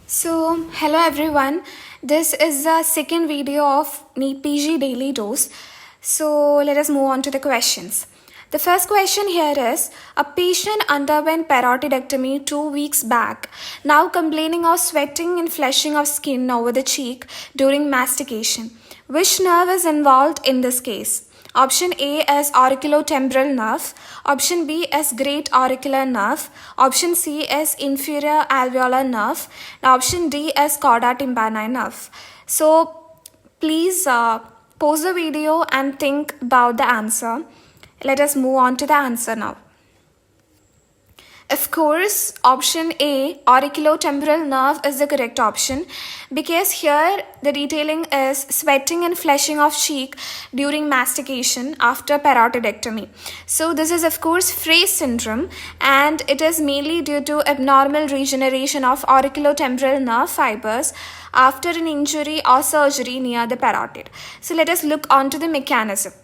Hello everyone. This is the second video of NEET PG Daily Dose. So, let us move on to the questions. The first question here is, a patient underwent parotidectomy 2 weeks back, now complaining of sweating and flushing of skin over the cheek during mastication. Which nerve is involved in this case? Option A is auriculotemporal nerve. Option B is great auricular nerve. Option C is inferior alveolar nerve. And option D is cauda tympani nerve. So please pause the video and think about the answer. Let us move on to the answer now. Of course, option A, auriculotemporal nerve, is the correct option because here the detailing is sweating and flushing of cheek during mastication after parotidectomy. So this is of course Frey syndrome, and it is mainly due to abnormal regeneration of auriculotemporal nerve fibers after an injury or surgery near the parotid. So let us look onto the mechanism.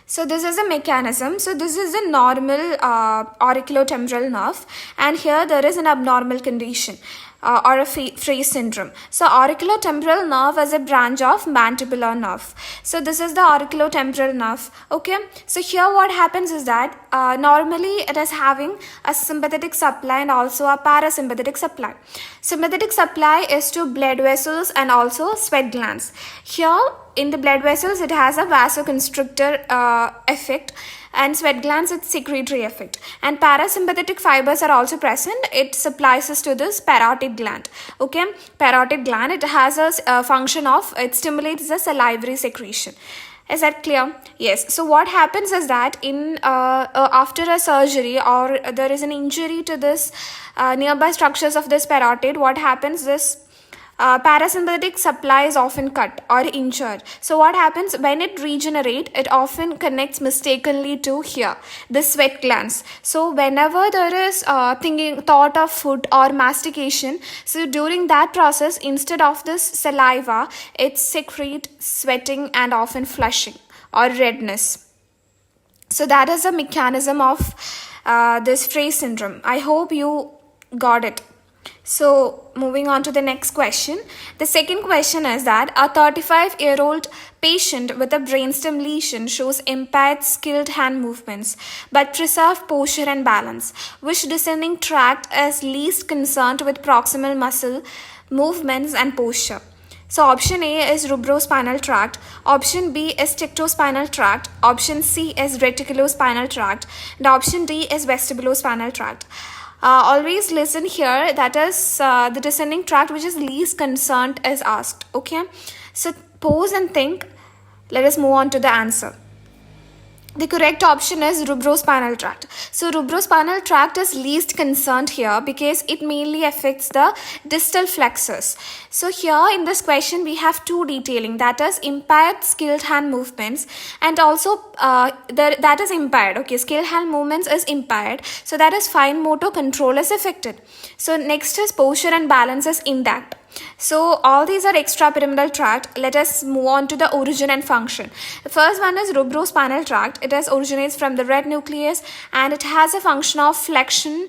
So this is a mechanism. So this is a normal auriculotemporal nerve, and here there is an abnormal condition or a Frey syndrome. So auriculotemporal nerve is a branch of mandibular nerve. So this is the auriculotemporal nerve. Okay. So here what happens is that normally it is having a sympathetic supply and also a parasympathetic supply. Sympathetic supply is to blood vessels and also sweat glands. Here in the blood vessels it has a vasoconstrictor effect, and sweat glands it's secretory effect, and parasympathetic fibers are also present. It supplies us to this parotid gland. Okay, parotid gland, it has a function of, it stimulates the salivary secretion. Is that clear? Yes. So what happens is that in after a surgery or there is an injury to this nearby structures of this parotid, what happens, this parasympathetic supply is often cut or injured. So what happens when it regenerates, it often connects mistakenly to here, the sweat glands. So whenever there is thought of food or mastication, so during that process, instead of this saliva, it secretes sweating and often flushing or redness. So that is a mechanism of this Frey syndrome. I hope you got it. So moving on to the next question. The second question is that a 35-year-old patient with a brainstem lesion shows impaired skilled hand movements but preserved posture and balance. Which descending tract is least concerned with proximal muscle movements and posture? So option A is rubrospinal tract, option B is tectospinal tract, option C is reticulospinal tract, and option D is vestibulospinal tract. Always listen here, that is the descending tract which is least concerned is asked. Okay, so pause and think. Let us move on to the answer. The correct option is rubrospinal tract. So rubrospinal tract is least concerned here because it mainly affects the distal flexors. So here in this question we have two detailing, that is impaired skilled hand movements and also that is impaired. Okay, skilled hand movements is impaired. So that is fine motor control is affected. So next is posture and balance is intact. So all these are extrapyramidal tract. Let us move on to the origin and function. The first one is rubrospinal tract. It originates from the red nucleus and it has a function of flexion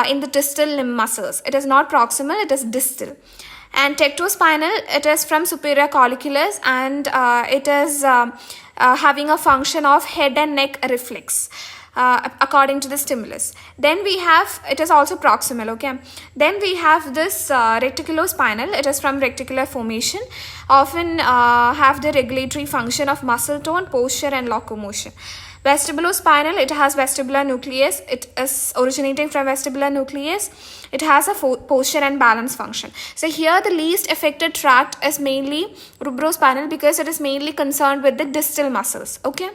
in the distal limb muscles. It is not proximal, it is distal. And tectospinal, it is from superior colliculus and it is having a function of head and neck reflex. According to the stimulus. Then we have, it is also proximal. Okay, then we have this reticulospinal. It is from reticular formation, often have the regulatory function of muscle tone, posture and locomotion. Vestibulospinal, it has vestibular nucleus. It is originating from vestibular nucleus. It has a posture and balance function. So here the least affected tract is mainly rubrospinal because it is mainly concerned with the distal muscles. Okay,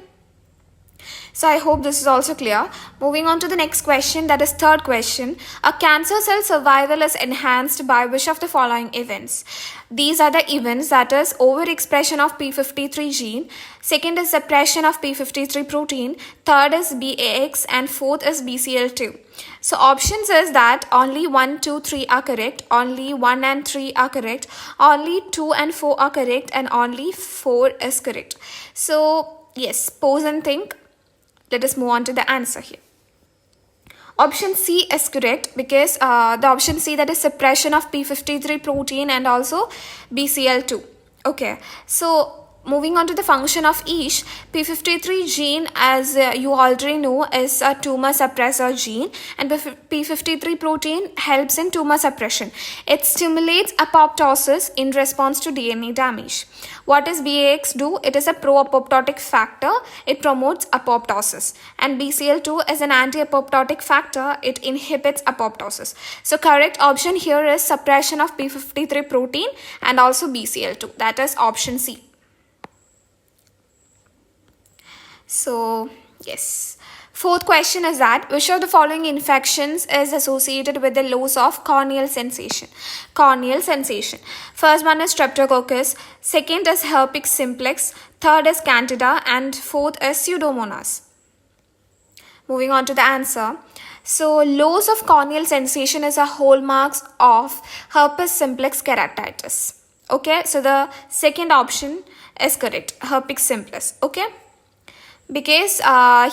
so I hope this is also clear. Moving on to the next question, that is third question. A cancer cell survival is enhanced by which of the following events? These are the events, that is overexpression of P53 gene, second is suppression of P53 protein, third is BAX and fourth is BCL2. So options is that only 1, 2, 3 are correct, only 1 and 3 are correct, only 2 and 4 are correct, and only 4 is correct. So yes, pause and think. Let us move on to the answer here. Option C is correct because the option C, that is suppression of p53 protein and also BCL2. Okay, so moving on to the function of each, p53 gene, as you already know, is a tumor suppressor gene, and p53 protein helps in tumor suppression. It stimulates apoptosis in response to DNA damage. What does BAX do? It is a pro-apoptotic factor. It promotes apoptosis. And BCL2 is an anti-apoptotic factor. It inhibits apoptosis. So correct option here is suppression of p53 protein and also BCL2. That is option C. So, yes. Fourth question is that which of the following infections is associated with the loss of corneal sensation? Corneal sensation. First one is streptococcus, second is herpes simplex, third is candida, and fourth is pseudomonas. Moving on to the answer. So, loss of corneal sensation is a hallmark of herpes simplex keratitis. Okay, so the second option is correct, herpes simplex. Okay. Because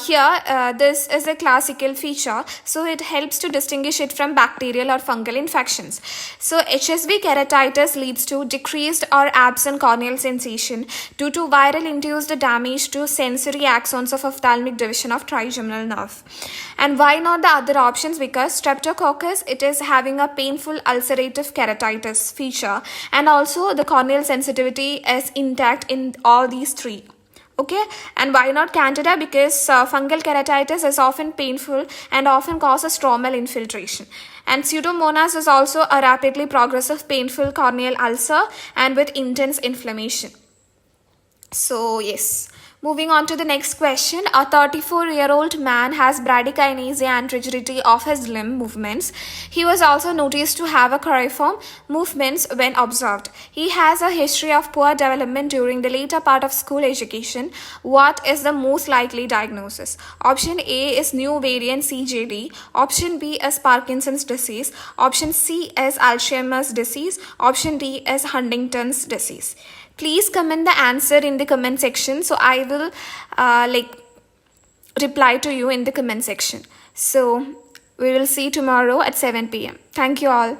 here this is a classical feature, so it helps to distinguish it from bacterial or fungal infections. So HSV keratitis leads to decreased or absent corneal sensation due to viral induced damage to sensory axons of ophthalmic division of trigeminal nerve. And why not the other options? Because streptococcus, it is having a painful ulcerative keratitis feature, and also the corneal sensitivity is intact in all these three. Okay, and why not candida? Because fungal keratitis is often painful and often causes stromal infiltration. And pseudomonas is also a rapidly progressive painful corneal ulcer and with intense inflammation. So yes. Moving on to the next question. A 34-year-old man has bradykinesia and rigidity of his limb movements. He was also noticed to have a cruciform movements when observed. He has a history of poor development during the later part of school education. What is the most likely diagnosis? Option A is new variant CJD. Option B is Parkinson's disease. Option C is Alzheimer's disease. Option D is Huntington's disease. Please comment the answer in the comment section, so I will reply to you in the comment section. So we will see tomorrow at 7 p.m. Thank you all.